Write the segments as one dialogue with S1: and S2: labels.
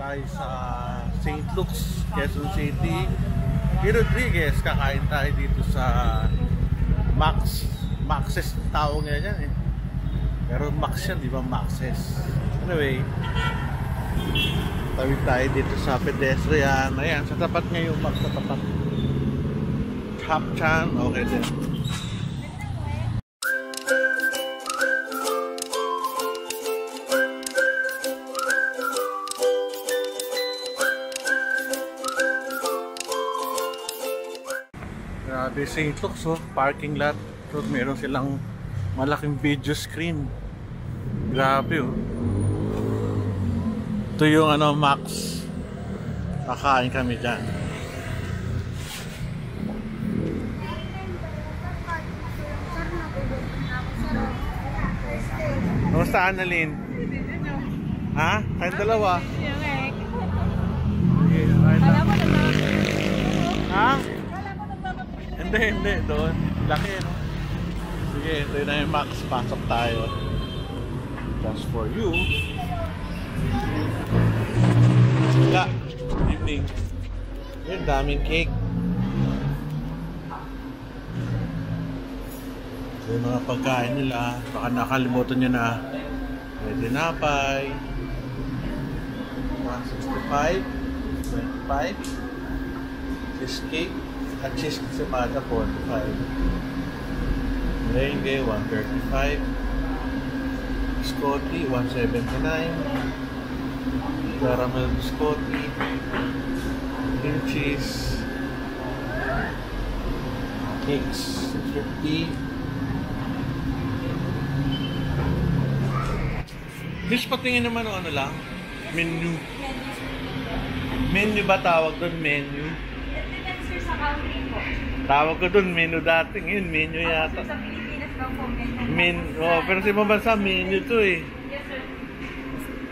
S1: tayo sa St. Luke's, Quezon City. P. Rodriguez, kakain tayo dito sa Max's tawag nga yan eh. Pero Max yan, di ba? Max's. Anyway, tawid tayo dito sa pedestrian. Ayan, sa tapat nga yung Max, sa tapat. Chop Chan, okay din. Grabe, St. Luke's, oh, parking lot. So, meron silang malaking video screen. Grabe, oh. Ito yung ano, Max. Kakain kami dyan. Kamusta, Annalyn? Ha? Kayong dalawa? Ha? Hindi, doon. Laki, no? Sige, ito na yung Max. Pasok tayo. Just for you. Wala. Evening. Yung daming cake. So, yung mga pagkain nila, baka nakalimutan nyo na. May tinapay. 165. 25. Cheesecake. At cheese semada 45. Merengue 135. Biscotti 179. Caramel biscotti. Cream cheese. Cakes 650. Miss, patingin naman o ano lang? Menu. Menu ba tawag doon? Menu? Tawag ko doon menu dati, ngayon menu yata.
S2: Sa Pilipinas daw po menu.
S1: Oh, pero sa ibang bansa menu to eh.
S2: Yes, sir.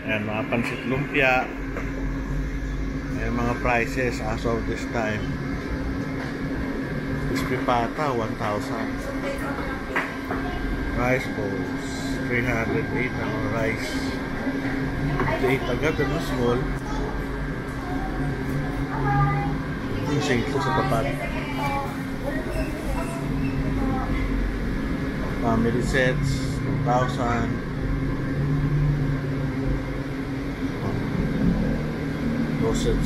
S1: Ayan, mga pansit lumpia. Ayan, mga prices as of this time. Crispy pata, 1,000. Rice bowls, 308 ang rice. 58 agad, ano, small. Yung St. Luke's sa tapat. Family sets, 2,000. Roasted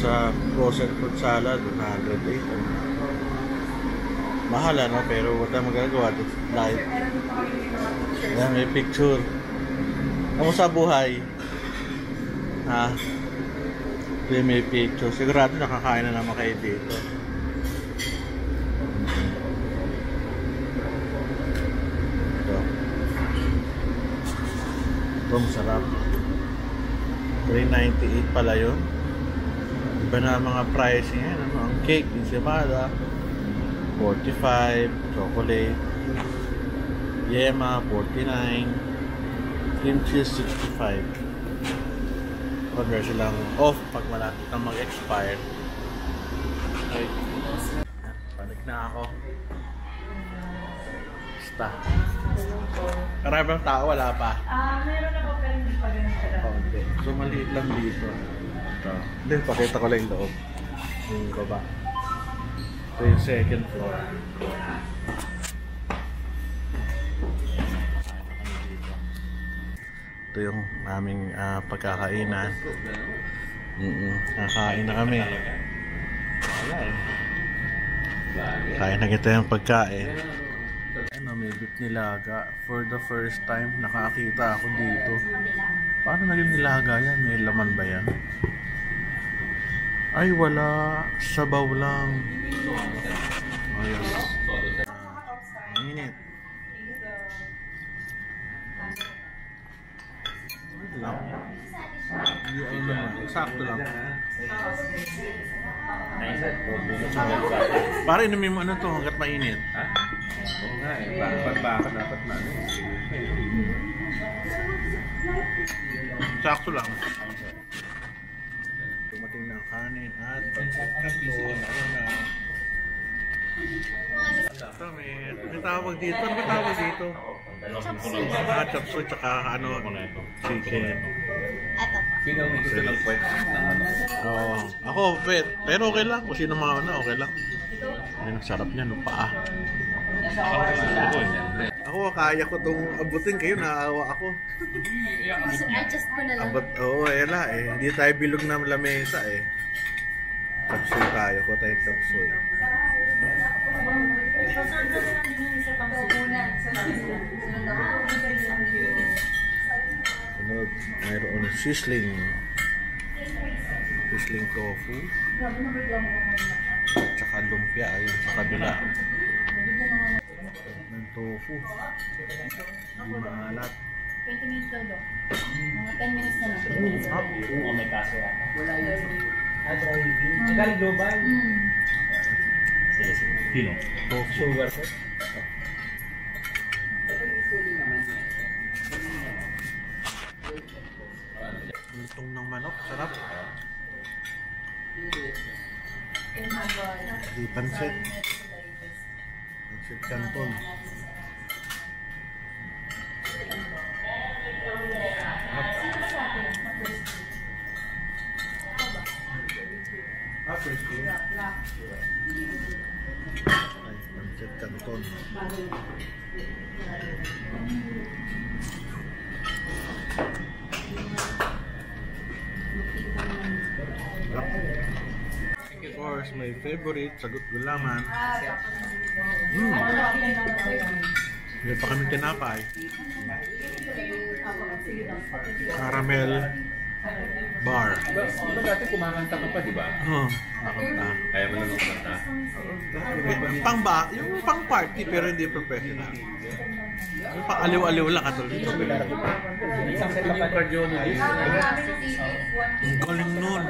S1: fruit salad, 108. Mahal ano, pero wala magagawa. It's live. Ayan, may picture. Kamusta buhay? Ha? Ito may picture. Sigurado nakakain na naman kayo dito. Ito, masarap. 398 pala yun. Iba na mga pricing yan. Ano? Ang cake, ensaymada 45, chocolate yema 49, cream cheese 65. Order silang off pag malapit na mag-expire. Okay. Balik na ako. Basta. Karaming tao, wala pa.
S2: Meron na po pero hindi pa ganun ka.
S1: Okay. So maliit lang dito. Ito. Hindi, pakita ko lang yung loob. Yung baba. Ito yung second floor. Ito yung aming pagkakainan. Kakain na kami. Wala eh. Kain na kita yung pagkain. Ano, may beef nilaga. For the first time, nakakita ako dito. Paano naging nilaga yan? May laman ba yan? Ay, wala. Sabaw lang. Ayos. Init. Lang. Hindi ano naman. Sakto lang. Para inumin mo ano to hanggat mainit.
S3: Ha? Oo nga eh. Bakit dapat maano?
S1: Sakto lang. Dumating na ang kanin at katlon. Ayun na. Ito, may tawag dito. Ano ba tawag dito? Chop suey tsaka ano, chicken.
S2: Ito po.
S3: Sino may gusto ng kwet ng ano?
S1: Ako, pero okay lang. Kung sino mauna, okay lang. Ayun, ang sarap niya, no? Paa. Ako, kaya ko itong abutin kayo, naawa ako.
S4: Adjust mo na lang.
S1: Oo, ela eh. Hindi tayo bilog na lamesa eh. Kapsoy tayo, ko tayo kapsoy. Sunod, mayroon sizzling. Sizzling tofu. Tsaka lumpia, ayun, sa kabila. Ng tofu. Hindi maalat.
S4: 20 minutes daw daw. Mga 10 minutes na lang.
S5: Oo, may kaso yata. Wala yun. Driving. Galing global. Sige, sige. Sino?
S1: Tofu.
S5: Sugar, sir?
S1: Lutong ng manok, sarap. Di pansit. Pansit canton. Pansit canton. Of course, my favorite, sagot gulaman. Hindi pa kami tinapay. Caramel bar.
S3: Diba dati kumakanta ka pa, di ba?
S1: Oh, nakanta.
S3: Kaya mo na nung kumanta?
S1: Yung pang party pero hindi professional. Yung pang aliw-aliw lang katulad dito.
S3: Isang set lang yung cardiologist.
S1: Ang galing nun.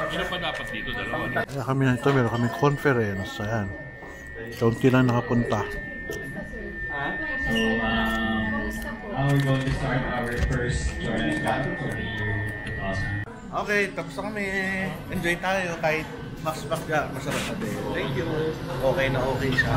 S3: Sino pa dapat dito? Dalawa.
S1: Kaya kami na ito, meron kami conference. Ayan. Kaunti lang nakapunta.
S5: So, now we're going to start our first journey back to the year 2000.
S1: Okay, tapos na kami. Enjoy tayo kahit max-max ka. Masarap na din. Thank you. Okay na okay siya.